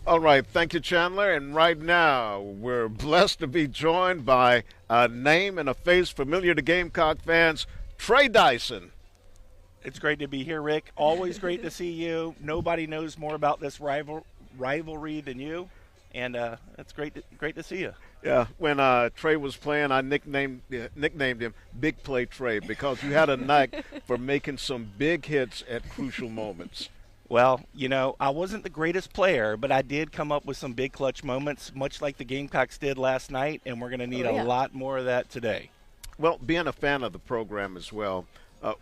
All right, thank you, Chandler. And right now, we're blessed to be joined by a name and a face familiar to Gamecock fans, Trey Dyson. It's great to be here, Rick. Always great to see you. Nobody knows more about this rivalry than you, and it's great to see you. Yeah, when Trey was playing, I nicknamed him Big Play Trey because you had a knack for making some big hits at crucial moments. Well, I wasn't the greatest player, but I did come up with some big clutch moments, much like the Gamecocks did last night, and we're going to need a lot more of that today. Well, being a fan of the program as well,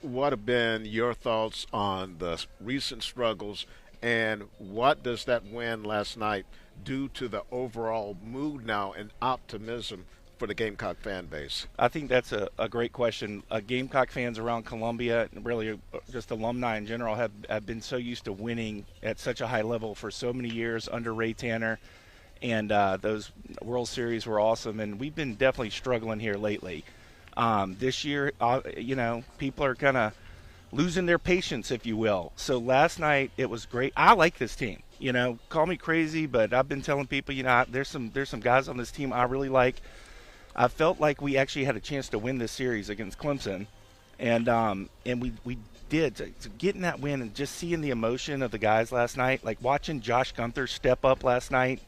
what have been your thoughts on the recent struggles, and what does that win last night do to the overall mood now and optimism for the Gamecock fan base? I think that's a great question. Gamecock fans around Columbia, and really just alumni in general, have been so used to winning at such a high level for so many years under Ray Tanner, and those World Series were awesome, and we've been definitely struggling here lately. This year, people are kind of losing their patience, if you will. So last night, it was great. I like this team. Call me crazy, but I've been telling people, there's some guys on this team I really like. I felt like we actually had a chance to win this series against Clemson, and we did. So getting that win and just seeing the emotion of the guys last night, like watching Josh Gunther step up last night,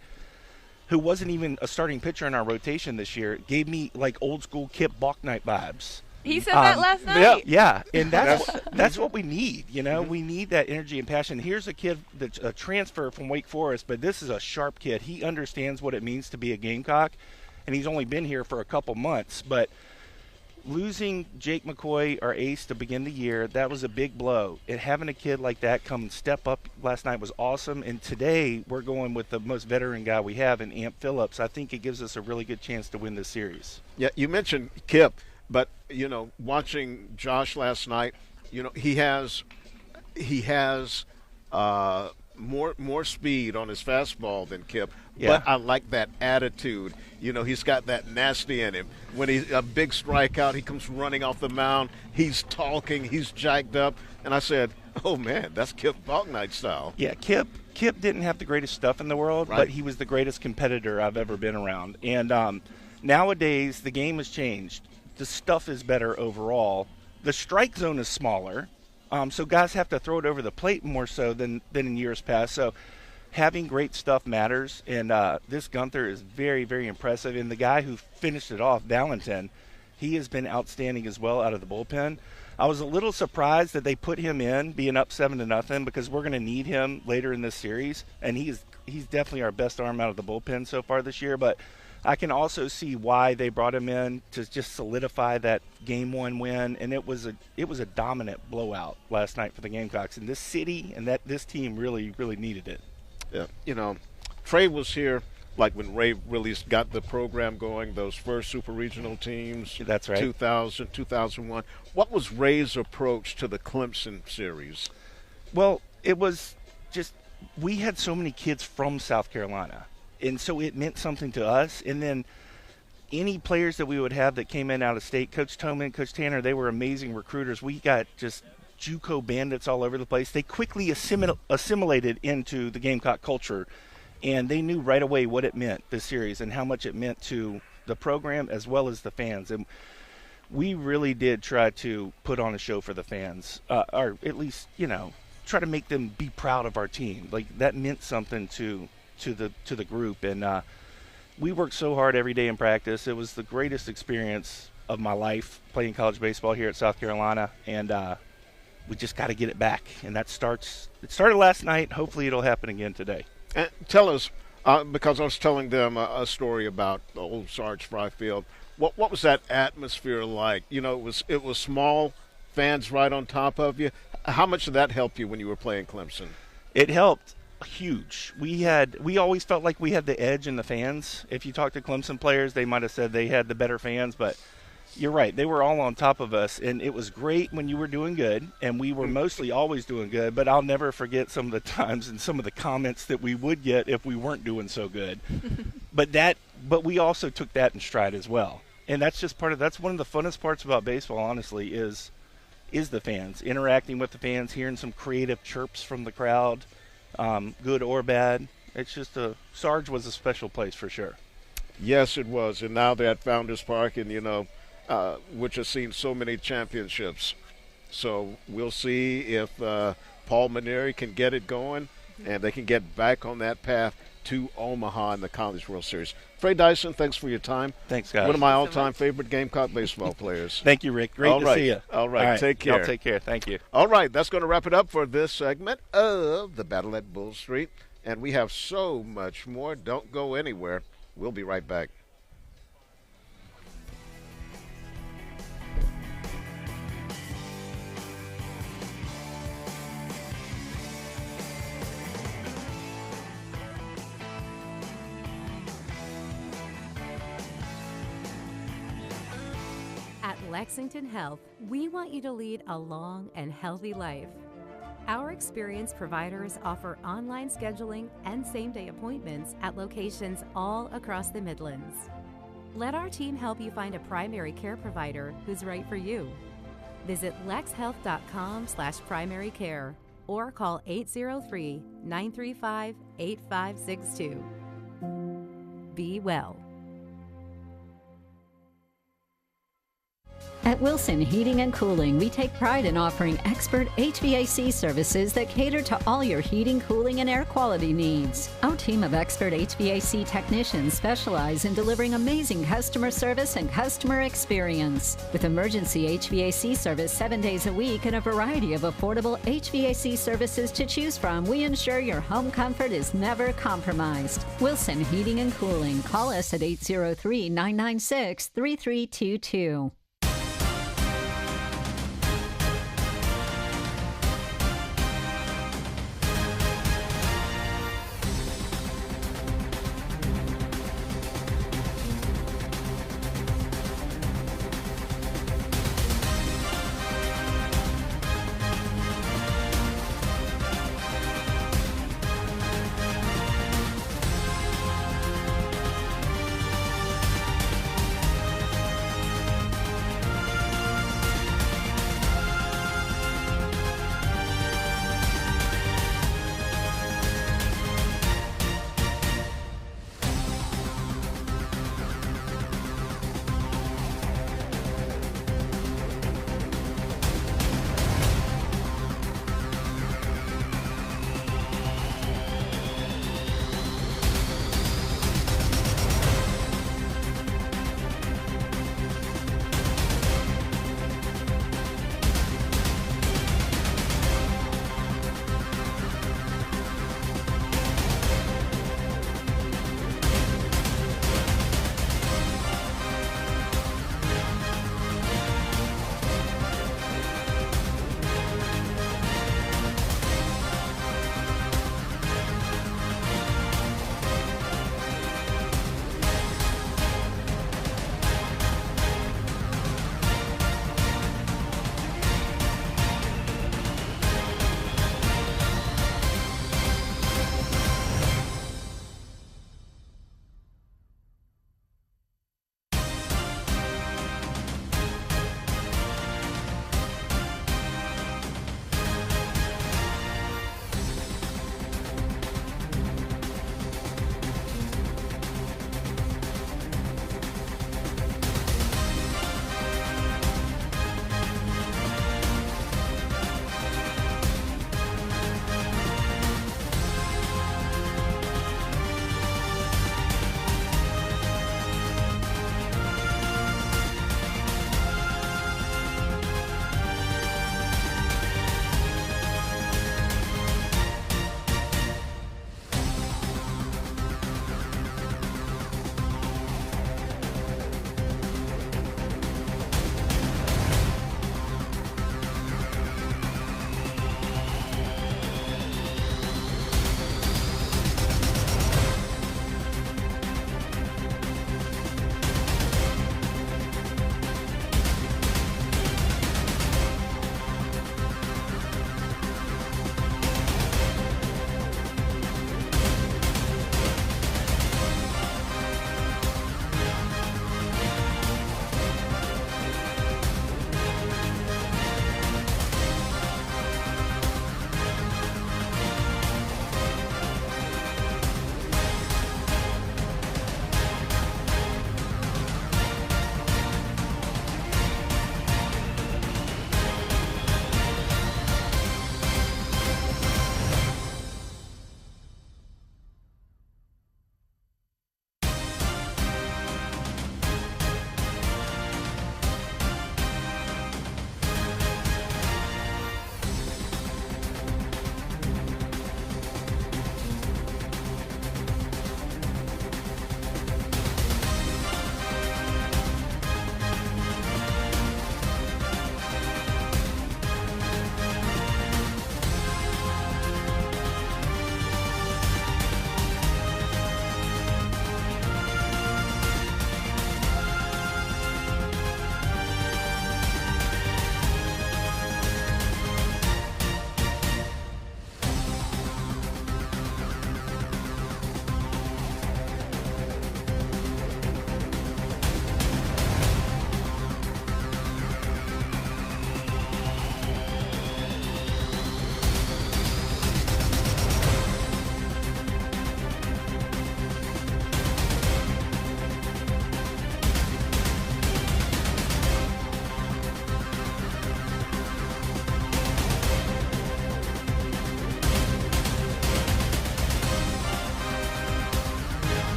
who wasn't even a starting pitcher in our rotation this year, gave me like old school Kip Balknight vibes. He said that last night. Yeah, and that's what we need. We need that energy and passion. Here's a kid that's a transfer from Wake Forest, but this is a sharp kid. He understands what it means to be a Gamecock, and he's only been here for a couple months. But losing Jake McCoy, our ace, to begin the year, that was a big blow. And having a kid like that come and step up last night was awesome. And today we're going with the most veteran guy we have in Amp Phillips. I think it gives us a really good chance to win this series. Yeah, you mentioned Kip, but watching Josh last night, he has more speed on his fastball than Kip. Yeah. But I like that attitude. He's got that nasty in him. When he's a big strikeout, he comes running off the mound. He's talking. He's jacked up. And I said, oh, man, that's Kip Balknight style. Yeah, Kip didn't have the greatest stuff in the world, right, but he was the greatest competitor I've ever been around. And nowadays, the game has changed. The stuff is better overall. The strike zone is smaller, so guys have to throw it over the plate more so than in years past. So having great stuff matters, and this Gunther is very, very impressive. And the guy who finished it off, Valentin, he has been outstanding as well out of the bullpen. I was a little surprised that they put him in, being up 7-0, because we're going to need him later in this series, and he's definitely our best arm out of the bullpen so far this year. But I can also see why they brought him in to just solidify that Game 1 win, and it was a dominant blowout last night for the Gamecocks. And this city and this team really, really needed it. Yeah, Trey was here like when Ray really got the program going, those first super regional teams. That's right. 2000, 2001. What was Ray's approach to the Clemson series? Well, it was just we had so many kids from South Carolina. And so it meant something to us. And then any players that we would have that came in out of state, Coach Toman, Coach Tanner, they were amazing recruiters. We got just JUCO bandits all over the place. They quickly assimilated into the Gamecock culture, and they knew right away what it meant, this series, and how much it meant to the program as well as the fans. And we really did try to put on a show for the fans, or at least, try to make them be proud of our team. Like, that meant something to the group, and we worked so hard every day in practice. It was the greatest experience of my life playing college baseball here at South Carolina, and we just got to get it back. And it started last night. Hopefully it'll happen again today. And tell us, because I was telling them a story about the old Sarge Fry Field. What was that atmosphere like? It was small, fans right on top of you. How much did that help you when you were playing Clemson? It helped. Huge. We always felt like we had the edge in the fans. If you talk to Clemson players, they might have said they had the better fans, but you're right. They were all on top of us, and it was great when you were doing good, and we were mostly always doing good, but I'll never forget some of the times and some of the comments that we would get if we weren't doing so good. But we also took that in stride as well. And that's one of the funnest parts about baseball, honestly, is the fans, interacting with the fans, hearing some creative chirps from the crowd. Good or bad. It's just Sarge was a special place for sure. Yes, it was. And now they're at Founders Park, and, which has seen so many championships. So we'll see if Paul Maneri can get it going, and they can get back on that path to Omaha in the College World Series. Trey Dyson, thanks for your time. Thanks, guys. One of my all-time favorite Gamecock baseball players. Thank you, Rick. Great to see you. All right. Take care. Y'all take care. Thank you. All right. That's going to wrap it up for this segment of the Battle at Bull Street. And we have so much more. Don't go anywhere. We'll be right back. At Lexington Health, we want you to lead a long and healthy life. Our experienced providers offer online scheduling and same-day appointments at locations all across the Midlands. Let our team help you find a primary care provider who's right for you. Visit lexhealth.com/primary care or call 803-935-8562. Be well. At Wilson Heating and Cooling, we take pride in offering expert HVAC services that cater to all your heating, cooling, and air quality needs. Our team of expert HVAC technicians specialize in delivering amazing customer service and customer experience. With emergency HVAC service 7 days a week and a variety of affordable HVAC services to choose from, we ensure your home comfort is never compromised. Wilson Heating and Cooling. Call us at 803-996-3322.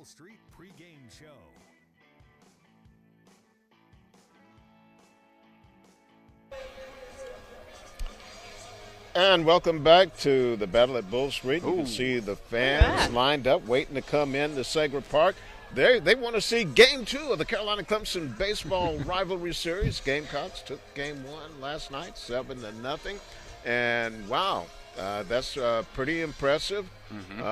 Bull Street pregame show. And welcome back to the Battle at Bull Street. You can see the fans lined up waiting to come in to Segra Park. They want to see Game 2 of the Carolina-Clemson baseball rivalry series. Gamecocks took Game 1 last night, 7-0. And, wow, that's pretty impressive.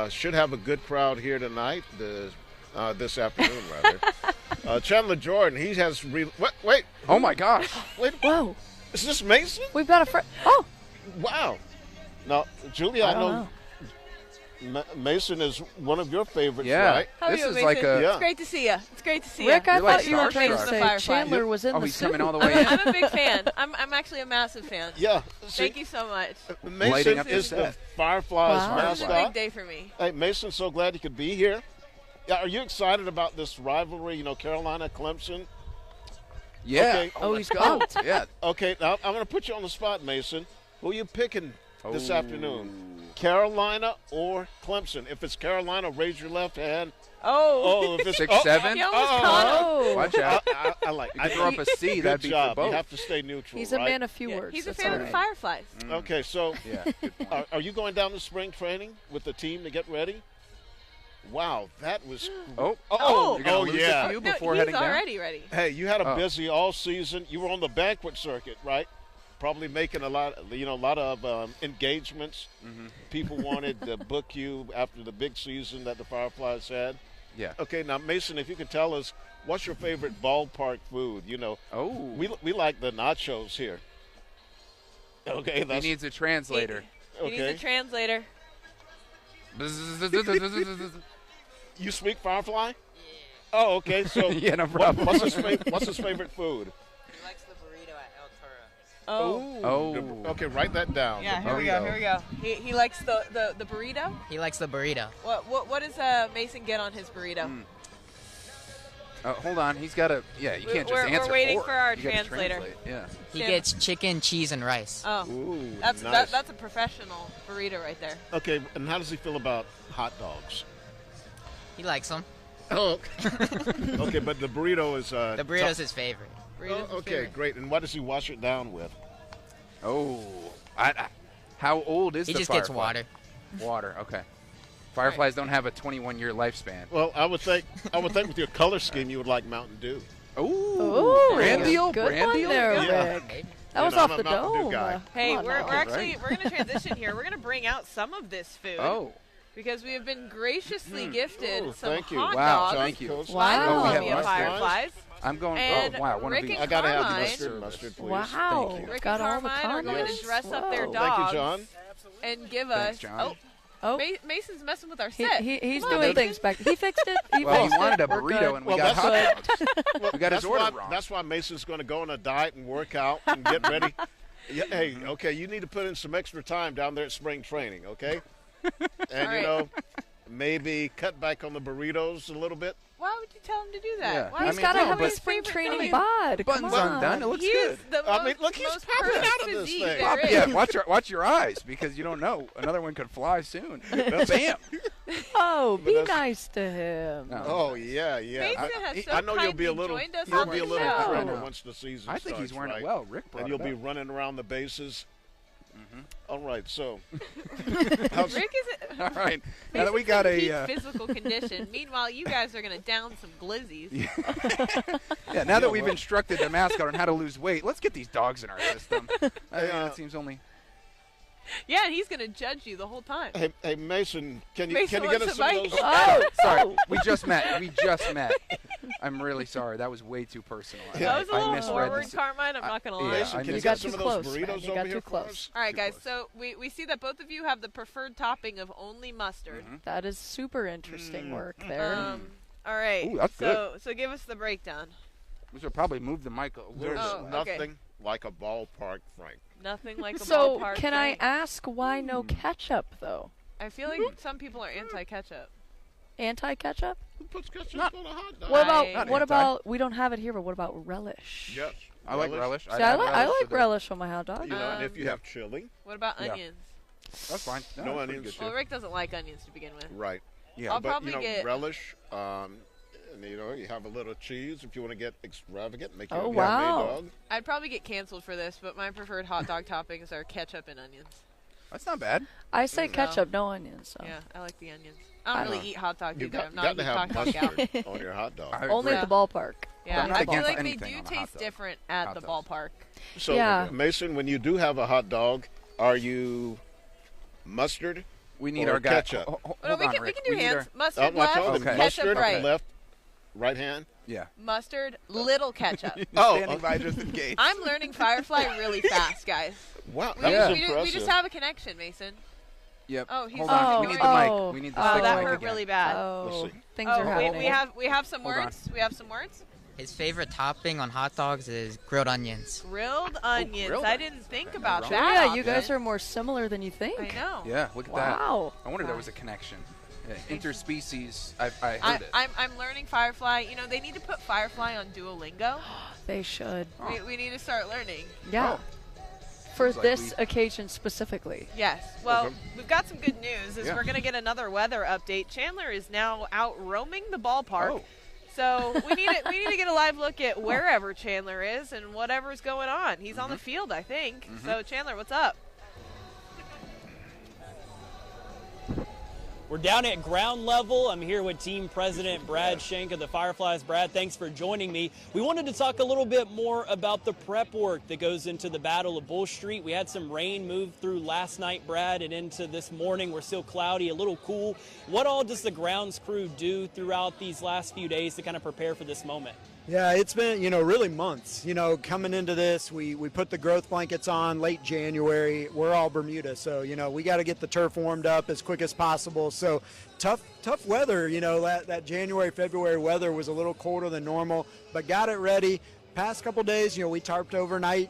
Should have a good crowd here tonight, this afternoon, rather. Chandler Jordan, he has wait. Oh, my gosh. Wait. Whoa. Is this Mason? We've got a friend. Oh. Wow. Now, Julia, I know. Mason is one of your favorites, right? How this are you, is Mason? like a. It's great to see you. It's great to see Rick, you. I You're like thought you were trying to starstruck. say Chandler was in the he's suit. coming all the way in. I'm a big fan. I'm actually a massive fan. Yeah. Thank you so much. Mason Lighting up the is the set. Fireflies Wow. This is a mascot. big day for me. Hey, Mason, so glad you could be here. Yeah, are you excited about this rivalry, Carolina, Clemson? Yeah. Okay. Oh, he's Oh, got. yeah. Okay, now I'm going to put you on the spot, Mason. Who are you picking this afternoon? Carolina or Clemson? If it's Carolina, raise your left hand. Oh. If it's 6'7"? You almost caught him. Oh. Watch out. I like. You could throw up a C. Good That'd be job. for both. You have to stay neutral. He's a right? man of few Yeah, words. he's a That's fan all of the right. Fireflies. Okay, so Yeah. Good point. are you going down to spring training with the team to get ready? Wow, that was. Oh. Oh. You're going to lose yeah. a few No, before he's heading down? already ready. Hey, you had a Oh. busy all season. You were on the banquet circuit, right? Probably making a lot of engagements. People wanted to book you after the big season that the Fireflies had. Yeah. Okay, now Mason, if you could tell us, what's your favorite ballpark food? Oh. We like the nachos here. Okay, He that's needs a translator. He needs a translator. You speak Firefly? Yeah. Oh, okay. So Yeah, no problem. what's his favorite food? He likes the burrito at El Toro. Oh. Okay, write that down. Yeah, The here we go. burrito. Here we go. He likes the burrito. He likes the burrito. What does Mason get on his burrito? Hold on. He's got to. Yeah, you can't just We're answer. waiting for our You gotta translator. translate, Yeah. He Sam. gets chicken, cheese, and rice. Oh, Ooh, that's nice. that's a professional burrito right there. Okay, and how does he feel about hot dogs? He likes them. Oh, okay, but the burrito is The burrito's his favorite. Burrito's his okay, favorite. great. And what does he wash it down with? Oh. How old is He the just gets Firefly? water. Water. Okay. Fireflies don't have a 21-year lifespan. Well, I would think with your color scheme you would like Mountain Dew. Ooh. Brand deal. Good Brand one deal. there, Yeah. Rick. That was I'm off a the Mountain Dew dome. guy. Hey, Come on we're now. actually we're gonna transition here. We're gonna bring out some of this food. Oh. Because we have been graciously gifted Oh, some thank you. hot Wow, dogs thank you. by the Wow. Oh, we have Columbia mustard. Fireflies. I'm going. And Oh, wow. One Rick of these. and I gotta have the Carmine. mustard, please. Wow. Thank you. Rick Got and all the Carmine are going to comments. dress up their Whoa. dogs Thank you, John. and give Thanks, us. John. Oh, Mason's messing with our he's set. doing Come on, Mason. things back. He fixed it. Well, he fixed wanted it. a We're burrito, good. and we Well, got hot dogs. We got his That's order why, wrong. that's why Mason's going to go on a diet and work out and get ready. Yeah, hey, okay, you need to put in some extra time down there at spring training, okay? And, All right. maybe cut back on the burritos a little bit. Why would you tell him to do that? Yeah. Why He's would got to you have tell his him spring his training favorite bod. Come Buttons on. undone. It looks He good. is the I most, mean, look, he's most popping perfect out of this physique thing. there is. Yeah, watch your eyes because you don't know. Another one could fly soon. Bam. Oh, be that's- nice to him. No. Oh, yeah. Mason has so I know you'll be a kindly little, joined us you'll on be a the little show. trimmer once the season I think starts, he's wearing right? it well. Rick brought And you'll it be up. running around the bases. All right, so Rick is All right. Now that we got peak a physical condition. Meanwhile, you guys are going to down some glizzies. now that we've instructed the mascot on how to lose weight, let's get these dogs in our system. It seems only. Yeah, and he's going to judge you the whole time. hey, Mason, can you Mason get us wants some a of bite. those? Oh, Sorry, we just met. I'm really sorry. That was way too personal. That was a I little misread forward, this. Carmine. I'm not going to lie. yeah, Mason, I can you missed get it. some of You those got too burritos close, man. You over got here too for close. us? All right, Too guys. close. So we see that both of you have the preferred topping of only mustard. that is super interesting work there. All right. Ooh, that's so give us the breakdown. We should probably move the mic a little There's bit. Oh, okay. nothing like a ballpark, Frank. Nothing like a So, ballpark. can I Frank. ask why no ketchup, though? I feel like some people are anti-ketchup. Anti-ketchup? Who puts ketchup on a hot dog? What Not about, what anti. about, we don't have it here, but what about relish? Yes. I like relish. See, I like with the- relish on my hot dog. You know, and if you Um, have chili, What about Yeah. onions? That's fine. No that's pretty onions. good, Well, too. Rick doesn't like onions to begin with. right. Yeah. I'll But, probably get. relish, and, you have a little cheese if you want to get extravagant. Make Oh, your wow. gourmet dog. I'd probably get canceled for this, but my preferred hot dog toppings are ketchup and onions. That's not bad. I say ketchup, no onions. So. Yeah, I like the onions. I don't really eat hot dogs You've either. got, I'm not got a to big have hot dog gal. mustard on your hot dog. I Only agree. at the ballpark. Yeah, I'm I feel against like they anything do on a hot taste dog. different at Hot the dog. ballpark. So, Yeah. Mason, when you do have a hot dog, are you mustard? We need Or our guy. ketchup. Hold Well, we on, can Rick. do We need hands. our- Mustard I left, told him Okay. ketchup mustard right. left, right hand. Yeah. Mustard, little ketchup. Standing by just in case. I'm learning Firefly really fast, guys. Wow, We, that Yeah. was we impressive. just have a connection, Mason. Yep. Oh, he's Hold on. We need the Oh. mic. We need the Oh, stick that mic hurt again. really bad. Oh, Let's see. things are happening. we have some Hold on. words. We have some words. His favorite topping on hot dogs is grilled onions. Grilled onions. grilled I onions. didn't think Okay, about no that. wrong. Yeah, you option. guys are more similar than you think. I know. Yeah, look at Wow. that. I wonder if there was a connection. Yeah, interspecies. I heard it. I'm learning Firefly. They need to put Firefly on Duolingo. They should. Oh. We need to start learning. Yeah. Oh. For Seems like this occasion specifically. Yes. Well, Okay. we've got some good news. Is Yeah. we're going to get another weather update. Chandler is now out roaming the ballpark. Oh. So we need to get a live look at wherever Chandler is and whatever's going on. He's on the field, I think. So Chandler, what's up? We're down at ground level. I'm here with team president Brad Schenk of the Fireflies. Brad, thanks for joining me. We wanted to talk a little bit more about the prep work that goes into the Battle of Bull Street. We had some rain move through last night, Brad, and into this morning. We're still cloudy, a little cool. What all does the grounds crew do throughout these last few days to kind of prepare for this moment? Yeah, it's been, really months. Coming into this, we put the growth blankets on late January. We're all Bermuda, so, we got to get the turf warmed up as quick as possible. So tough weather, that January, February weather was a little colder than normal, but got it ready. Past couple days, we tarped overnight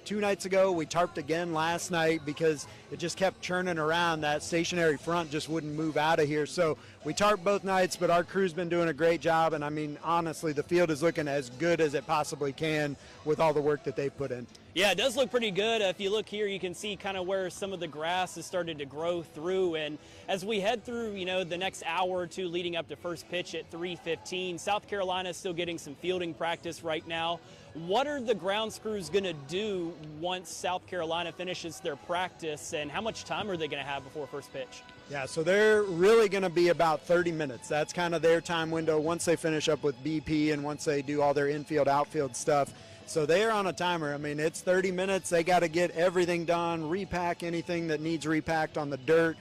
2 nights ago. We tarped again last night because it just kept churning around. That stationary front just wouldn't move out of here. So we tarped both nights, but our crew's been doing a great job. And I mean, honestly, the field is looking as good as it possibly can with all the work that they've put in. Yeah, it does look pretty good. If you look here, you can see kind of where some of the grass has started to grow through. And as we head through, the next hour or two leading up to first pitch at 3:15, South Carolina is still getting some fielding practice right now. What are the grounds crews going to do once South Carolina finishes their practice, and how much time are they going to have before first pitch? Yeah, so they're really going to be about 30 minutes. That's kind of their time window once they finish up with BP and once they do all their infield, outfield stuff. So they are on a timer. I mean, it's 30 minutes. They got to get everything done, repack anything that needs repacked on the dirt,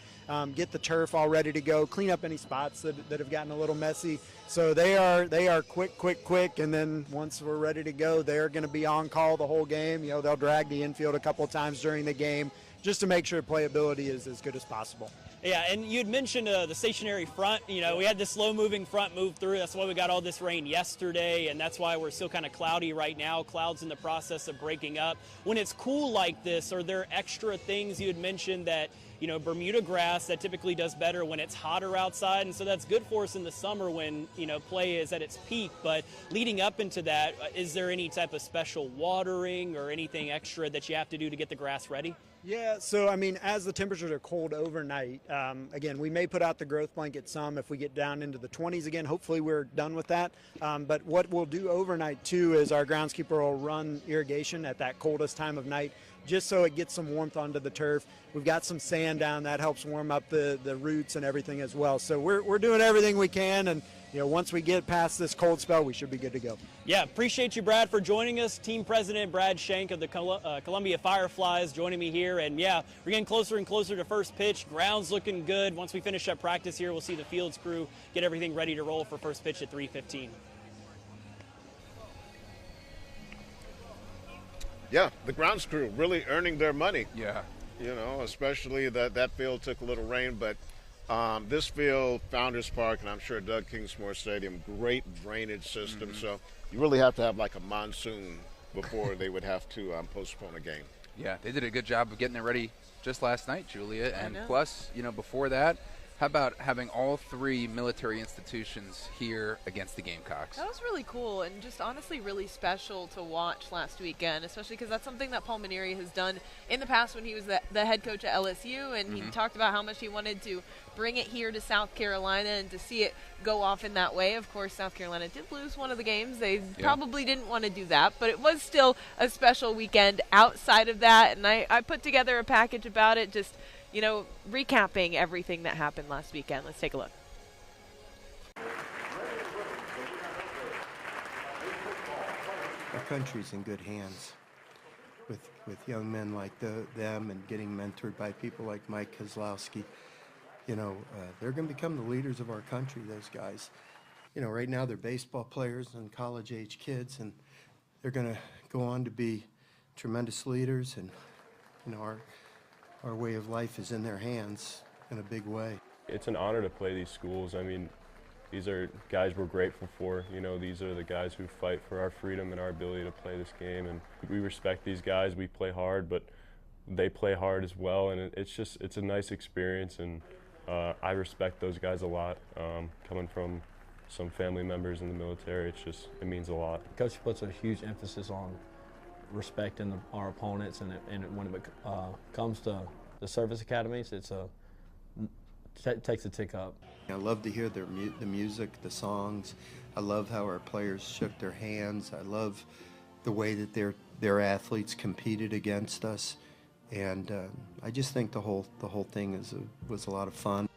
get the turf all ready to go, clean up any spots that have gotten a little messy. So they are quick, and then once we're ready to go, they're going to be on call the whole game. They'll drag the infield a couple of times during the game just to make sure playability is as good as possible. Yeah, and you'd mentioned the stationary front. We had the slow-moving front move through. That's why we got all this rain yesterday, and that's why we're still kind of cloudy right now. Clouds in the process of breaking up. When it's cool like this, are there extra things you had mentioned that, Bermuda grass that typically does better when it's hotter outside, and so that's good for us in the summer when, play is at its peak. But leading up into that, is there any type of special watering or anything extra that you have to do to get the grass ready? Yeah, so I mean, as the temperatures are cold overnight, again, we may put out the growth blanket some if we get down into the 20s again. Hopefully we're done with that. But what we'll do overnight too is our groundskeeper will run irrigation at that coldest time of night just so it gets some warmth onto the turf. We've got some sand down that helps warm up the roots and everything as well. So we're doing everything we can, and once we get past this cold spell, we should be good to go. Yeah, appreciate you, Brad, for joining us. Team President Brad Schenk of the Columbia Fireflies joining me here. And yeah, we're getting closer and closer to first pitch. Ground's looking good. Once we finish up practice here, we'll see the fields crew get everything ready to roll for first pitch at 3:15. Yeah, the grounds crew really earning their money. Yeah. Especially that field took a little rain, but this field, Founders Park, and I'm sure Doug Kingsmore Stadium, great drainage system. So you really have to have like a monsoon before they would have to postpone a game. Yeah, they did a good job of getting it ready just last night, Julia. And plus, before that, How about having all 3 military institutions here against the Gamecocks? That was really cool and just honestly really special to watch last weekend, especially because that's something that Paul Maneri has done in the past when he was the head coach at LSU, and he talked about how much he wanted to bring it here to South Carolina and to see it go off in that way. Of course, South Carolina did lose one of the games. They probably didn't want to do that, but it was still a special weekend outside of that, and I put together a package about it, just recapping everything that happened last weekend. Let's take a look. Our country's in good hands with young men like them and getting mentored by people like Mike Kozlowski. They're going to become the leaders of our country, those guys. Right now they're baseball players and college-age kids, and they're going to go on to be tremendous leaders, and, our way of life is in their hands in a big way. It's an honor to play these schools. I mean, these are guys we're grateful for. These are the guys who fight for our freedom and our ability to play this game. And we respect these guys. We play hard, but they play hard as well. And it's a nice experience. And I respect those guys a lot. Coming from some family members in the military, it means a lot. Coach puts a huge emphasis on respecting our opponents, and when it comes to the service academies, it takes a tick up. I love to hear the music, the songs. I love how our players shook their hands. I love the way that their athletes competed against us, and I just think the whole thing was a lot of fun.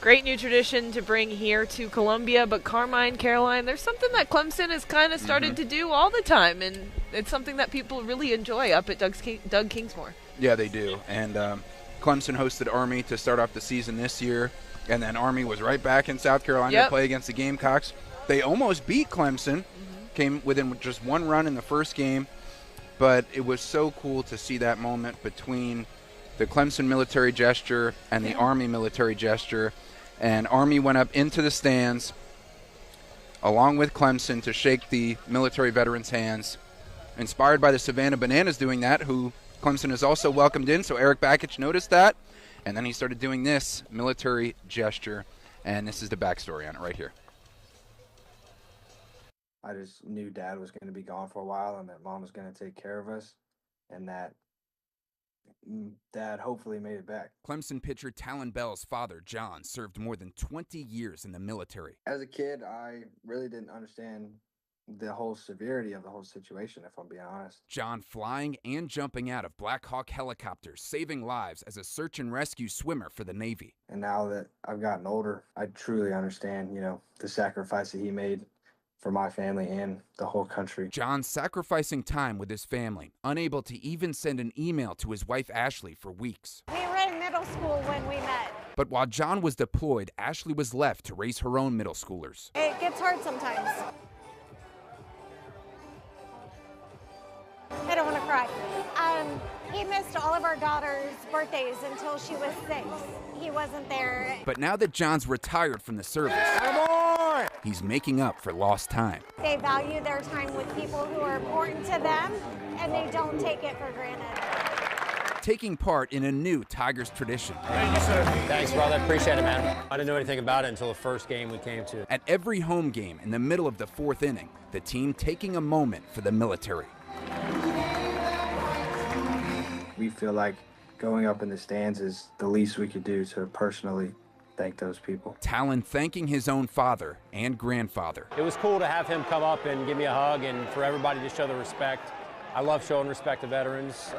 Great new tradition to bring here to Columbia, but Carmine, Caroline, there's something that Clemson has kind of started to do all the time, and it's something that people really enjoy up at Doug Kingsmore. Yeah, they do. And Clemson hosted Army to start off the season this year, and then Army was right back in South Carolina to play against the Gamecocks. They almost beat Clemson, came within just 1 run in the first game, but it was so cool to see that moment between the Clemson military gesture and the Army military gesture. And Army went up into the stands along with Clemson to shake the military veterans' hands. Inspired by the Savannah Bananas doing that, who Clemson has also welcomed in, so Eric Bakich noticed that. And then he started doing this military gesture. And this is the backstory on it right here. I just knew Dad was going to be gone for a while and that Mom was going to take care of us, and that Dad hopefully made it back. Clemson pitcher Talon Bell's father, John, served more than 20 years in the military. As a kid, I really didn't understand the whole severity of the whole situation, if I'm being honest. John flying and jumping out of Black Hawk helicopters, saving lives as a search and rescue swimmer for the Navy. And now that I've gotten older, I truly understand, the sacrifice that he made for my family and the whole country. John sacrificing time with his family, unable to even send an email to his wife Ashley for weeks. We were in middle school when we met. But while John was deployed, Ashley was left to raise her own middle schoolers. It gets hard sometimes. I don't want to cry. He missed all of our daughter's birthdays until she was 6. He wasn't there. But now that John's retired from the service, he's making up for lost time. They value their time with people who are important to them, and they don't take it for granted. Taking part in a new Tigers tradition. Thank you, sir. Thanks, brother. Appreciate it, man. I didn't know anything about it until the first game we came to. At every home game in the middle of the 4th inning, the team taking a moment for the military. We feel like going up in the stands is the least we could do to personally thank those people. Talon thanking his own father and grandfather. It was cool to have him come up and give me a hug and for everybody to show the respect. I love showing respect to veterans.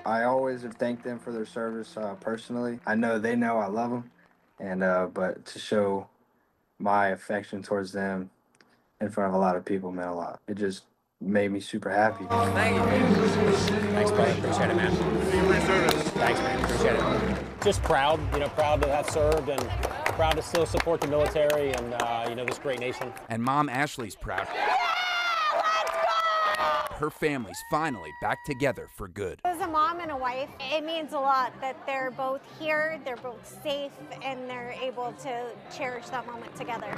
I always have thanked them for their service personally. I know they know I love them, and but to show my affection towards them in front of a lot of people meant a lot. It just made me super happy. Thank you. Thanks, buddy. Appreciate it, man. Thanks, man. Appreciate it. Just proud, proud to have served and proud to still support the military and, this great nation. And Mom Ashley's proud. Yeah, let's go! Her family's finally back together for good. As a mom and a wife, it means a lot that they're both here, they're both safe, and they're able to cherish that moment together.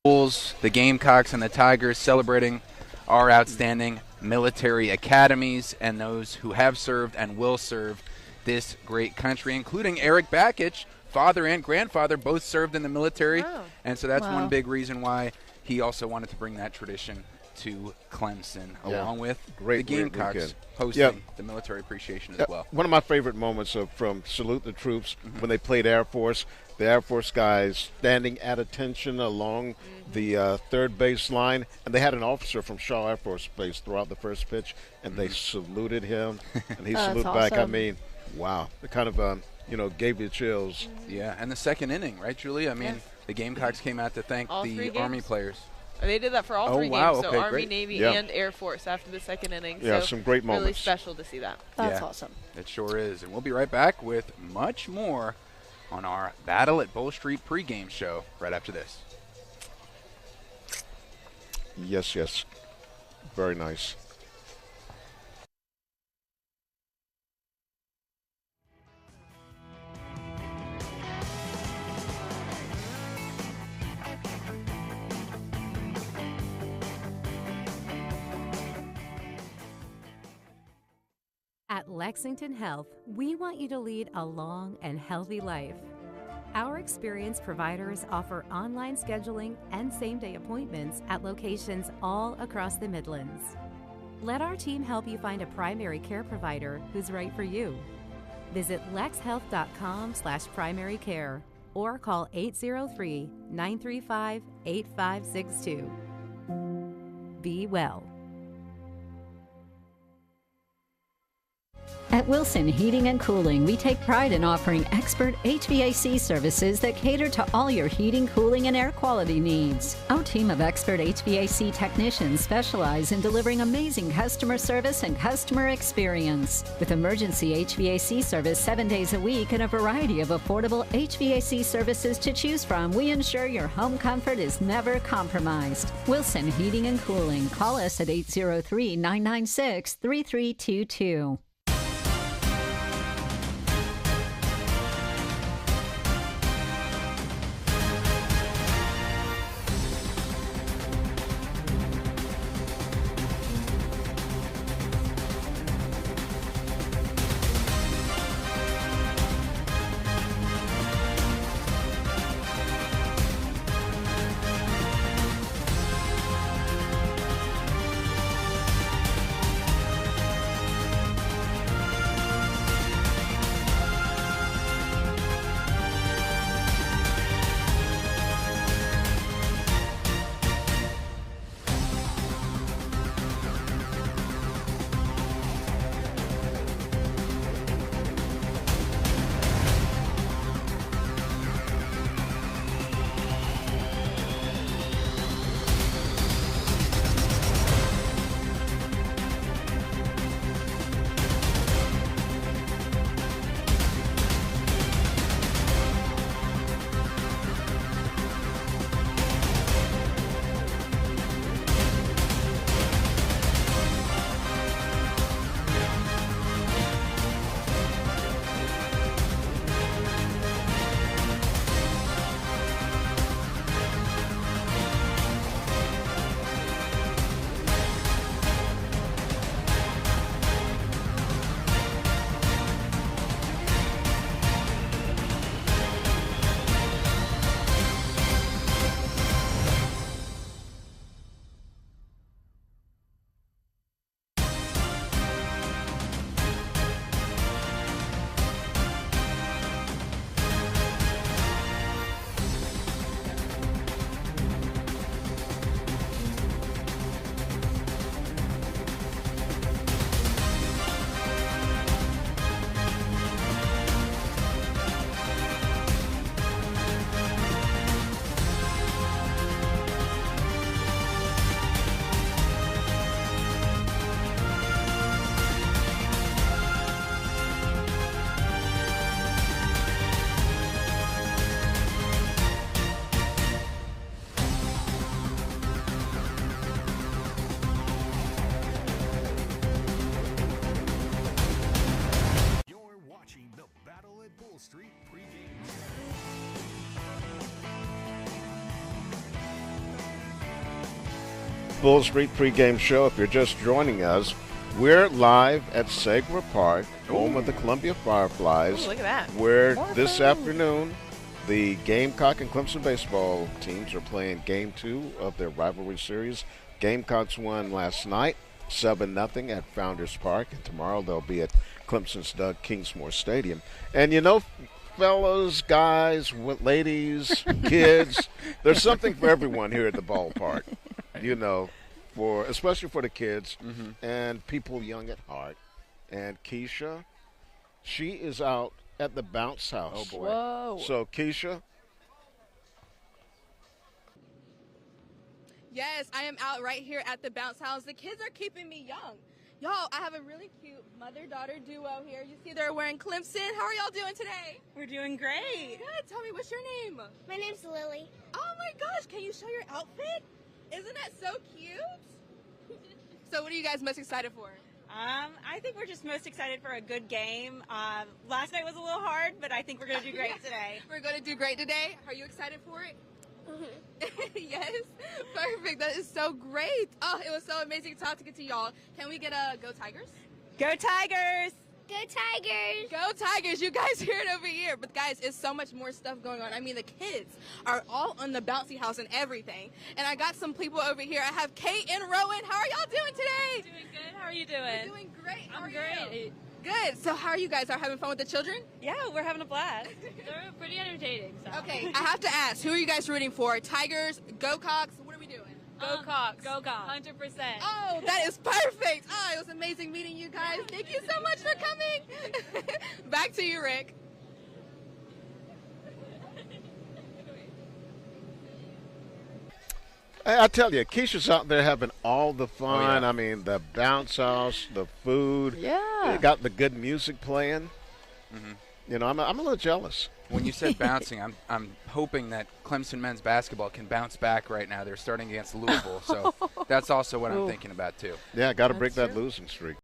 Bulls, the Gamecocks, and the Tigers celebrating our outstanding military academies and those who have served and will serve this great country, including Eric Bakich, father and grandfather, both served in the military. Wow. And so that's Wow. one big reason why he also wanted to bring that tradition to Clemson, along with the Gamecocks hosting the military appreciation as well. One of my favorite moments from Salute the Troops when they played Air Force, the Air Force guys standing at attention along the third base line, and they had an officer from Shaw Air Force Base throughout the first pitch, and they saluted him, and he saluted back. I mean, wow. It kind of, gave you chills. Yeah, and the second inning, right, Julie? I mean, the Gamecocks came out to thank All the 3 Army games. players. They did that for all 3 wow, games, so okay, Army, great. Navy, and Air Force after the second inning. Yeah, so some great Really moments. special to see that. That's awesome. It sure is. And we'll be right back with much more on our Battle at Bull Street pregame show right after this. Yes, yes. Very nice. At Lexington Health, we want you to lead a long and healthy life. Our experienced providers offer online scheduling and same-day appointments at locations all across the Midlands. Let our team help you find a primary care provider who's right for you. Visit lexhealth.com/primary care or call 803-935-8562. Be well. At Wilson Heating and Cooling, we take pride in offering expert HVAC services that cater to all your heating, cooling, and air quality needs. Our team of expert HVAC technicians specialize in delivering amazing customer service and customer experience. With emergency HVAC service 7 days a week and a variety of affordable HVAC services to choose from, we ensure your home comfort is never compromised. Wilson Heating and Cooling. Call us at 803-996-3322. Full Street pregame show. If you're just joining us, we're live at Segra Park, home of the Columbia Fireflies. Ooh, look at that. Where this afternoon, the Gamecock and Clemson baseball teams are playing Game 2 of their rivalry series. Gamecocks won last night, 7-0 at Founders Park, and tomorrow they'll be at Clemson's Doug Kingsmore Stadium. And you know, fellas, guys, ladies, kids, there's something for everyone here at the ballpark. You know, especially for the kids and people young at heart. And Keisha, she is out at the bounce house. Oh, boy. Whoa. So, Keisha. Yes, I am out right here at the bounce house. The kids are keeping me young. Y'all, I have a really cute mother-daughter duo here. You see they're wearing Clemson. How are y'all doing today? We're doing great. Good. Tell me, what's your name? My name's Lily. Oh my gosh, can you show your outfit? Isn't that so cute? So what are you guys most excited for? I think we're just most excited for a good game. Last night was a little hard, but I think we're going to do great today. We're going to do great today. Are you excited for it? Yes, perfect. That is so great. Oh, it was so amazing talking to y'all. Can we get a Go Tigers? Go Tigers! Go Tigers! Go Tigers! You guys hear it over here. But guys, it's so much more stuff going on. I mean, the kids are all on the bouncy house and everything. And I got some people over here. I have Kate and Rowan. How are y'all doing today? Doing good. How are you doing? We're doing great. How are great. you? Good. So how are you guys? Are having fun with the children? Yeah, we're having a blast. They're pretty entertaining. So. Okay, I have to ask, who are you guys rooting for? Tigers, Gamecocks? What are we doing? Gamecocks. Gamecocks. 100%. Oh, that is perfect. Oh, it was amazing meeting you guys. Thank you so much for coming. Back to you, Rick. I tell you, Keisha's out there having all the fun. Oh, yeah. I mean, the bounce house, the food. Yeah. They got the good music playing. You know, I'm a little jealous. When you said bouncing, I'm hoping that Clemson men's basketball can bounce back right now. They're starting against Louisville, so that's also what I'm thinking about too. Yeah, got to break that losing streak.